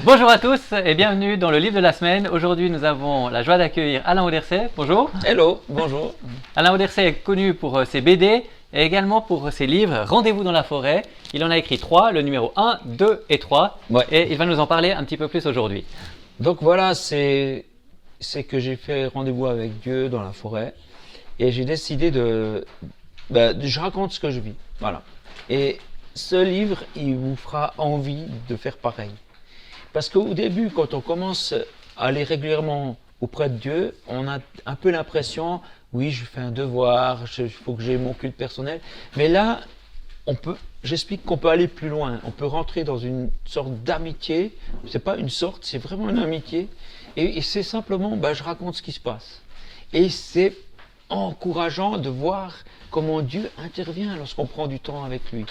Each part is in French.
Bonjour à tous et bienvenue dans le livre de la semaine. Aujourd'hui, nous avons la joie d'accueillir Alain Auderset. Bonjour. Hello, bonjour. Alain Auderset est connu pour ses BD et également pour ses livres Rendez-vous dans la forêt. Il en a écrit 3, le numéro 1, 2 et 3. Ouais. Et il va nous en parler un petit peu plus aujourd'hui. Donc voilà, c'est que j'ai fait rendez-vous avec Dieu dans la forêt et j'ai décidé je raconte ce que je vis. Voilà. Et ce livre, il vous fera envie de faire pareil. Parce qu'au début, quand on commence à aller régulièrement auprès de Dieu, on a un peu l'impression, oui, je fais un devoir, il faut que j'ai mon culte personnel. Mais là, j'explique qu'on peut aller plus loin. On peut rentrer dans une sorte d'amitié. C'est pas une sorte, c'est vraiment une amitié. Et c'est simplement, je raconte ce qui se passe. Et c'est encourageant de voir comment Dieu intervient lorsqu'on prend du temps avec lui.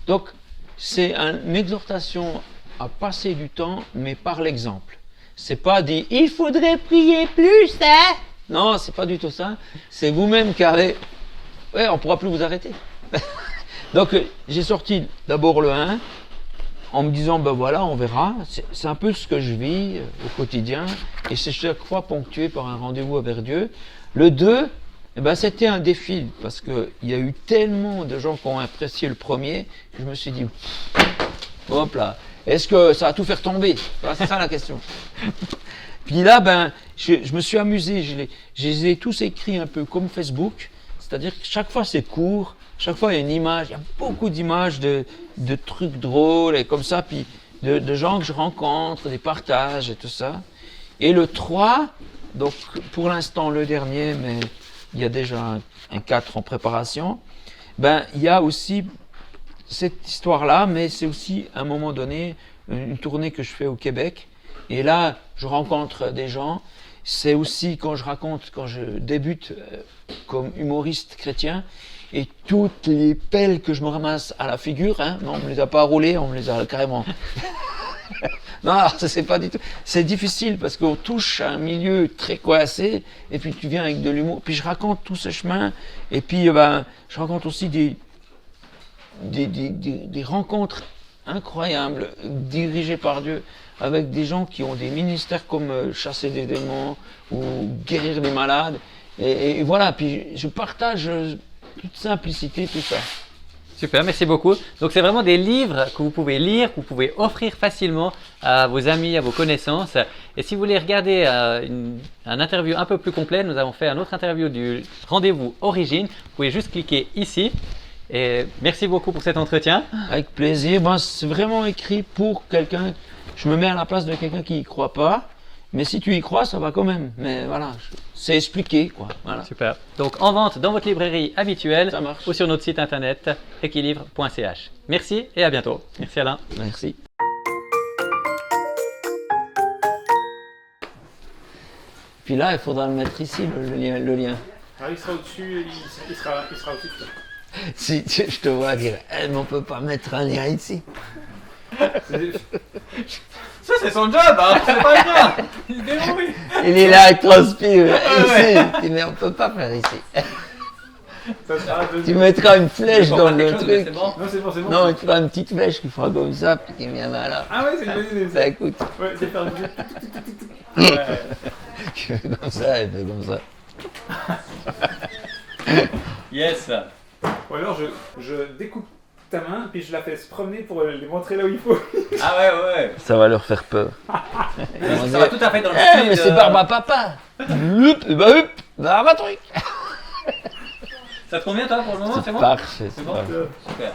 Donc, c'est une exhortation à passer du temps, mais par l'exemple. C'est pas dit, il faudrait prier plus, hein? Non, c'est pas du tout ça. C'est vous-même qui avez... Ouais, on pourra plus vous arrêter. Donc, j'ai sorti d'abord le 1, en me disant, voilà, on verra. C'est un peu ce que je vis au quotidien, et c'est chaque fois ponctué par un rendez-vous avec Dieu. Le 2, c'était un défi, parce qu'il y a eu tellement de gens qui ont apprécié le premier, que je me suis dit, hop là, est-ce que ça va tout faire tomber? Voilà, c'est ça la question. Puis là, je me suis amusé, je les ai tous écrits un peu comme Facebook, c'est-à-dire que chaque fois c'est court, chaque fois il y a une image, il y a beaucoup d'images de trucs drôles et comme ça, puis de gens que je rencontre, des partages et tout ça. Et le 3, donc pour l'instant le dernier, mais il y a déjà un 4 en préparation, il y a aussi cette histoire-là, mais c'est aussi à un moment donné une tournée que je fais au Québec. Et là, je rencontre des gens. C'est aussi quand je débute comme humoriste chrétien, et toutes les pelles que je me ramasse à la figure, non, on ne me les a pas roulées, on me les a carrément... Non, alors, ça c'est pas du tout. C'est difficile parce qu'on touche à un milieu très coincé, et puis tu viens avec de l'humour. Puis je raconte tout ce chemin, et puis je raconte aussi des rencontres incroyables dirigées par Dieu avec des gens qui ont des ministères comme chasser des démons ou guérir les malades et voilà, puis je partage toute simplicité, tout ça. Super, merci beaucoup. Donc c'est vraiment des livres que vous pouvez lire, que vous pouvez offrir facilement à vos amis, à vos connaissances. Et si vous voulez regarder un interview un peu plus complet, nous avons fait un autre interview du Rendez-vous Origine. Vous pouvez juste cliquer ici. Et merci beaucoup pour cet entretien. Avec plaisir. C'est vraiment écrit pour quelqu'un. Je me mets à la place de quelqu'un qui n'y croit pas. Mais si tu y crois, ça va quand même. Mais voilà, c'est expliqué, quoi. Voilà. Super. Donc en vente dans votre librairie habituelle ou sur notre site internet equilibre.ch. Merci et à bientôt. Merci Alain. Merci. Puis là, il faudra le mettre ici, le lien. Ah, il sera au-dessus, il sera au-dessus de ça. Si je te vois dire, mais on peut pas mettre un lien ici. Ça, c'est son job, hein, c'est pas le mien. Il se débrouille. Il est là, il transpire. Ici. Mais on peut pas faire ici. Tu mettras une flèche dans le truc. Bon. Non, c'est bon. Non, tu feras une petite flèche qui fera comme ça, puis qui viendra là. Ah ouais, c'est une bonne idée. Écoute. Ouais, c'est perdu. Tu fais comme ça, elle fait comme ça. Yes. Ou alors, je découpe ta main, puis je la fais se promener pour les montrer là où il faut. Ah ouais. Ça va leur faire peur. Ça va tout à fait dans le style. Mais c'est Barba Papa. Barba truc. Ça te convient toi pour le moment, c'est bon? Parfait. C'est bon. Super.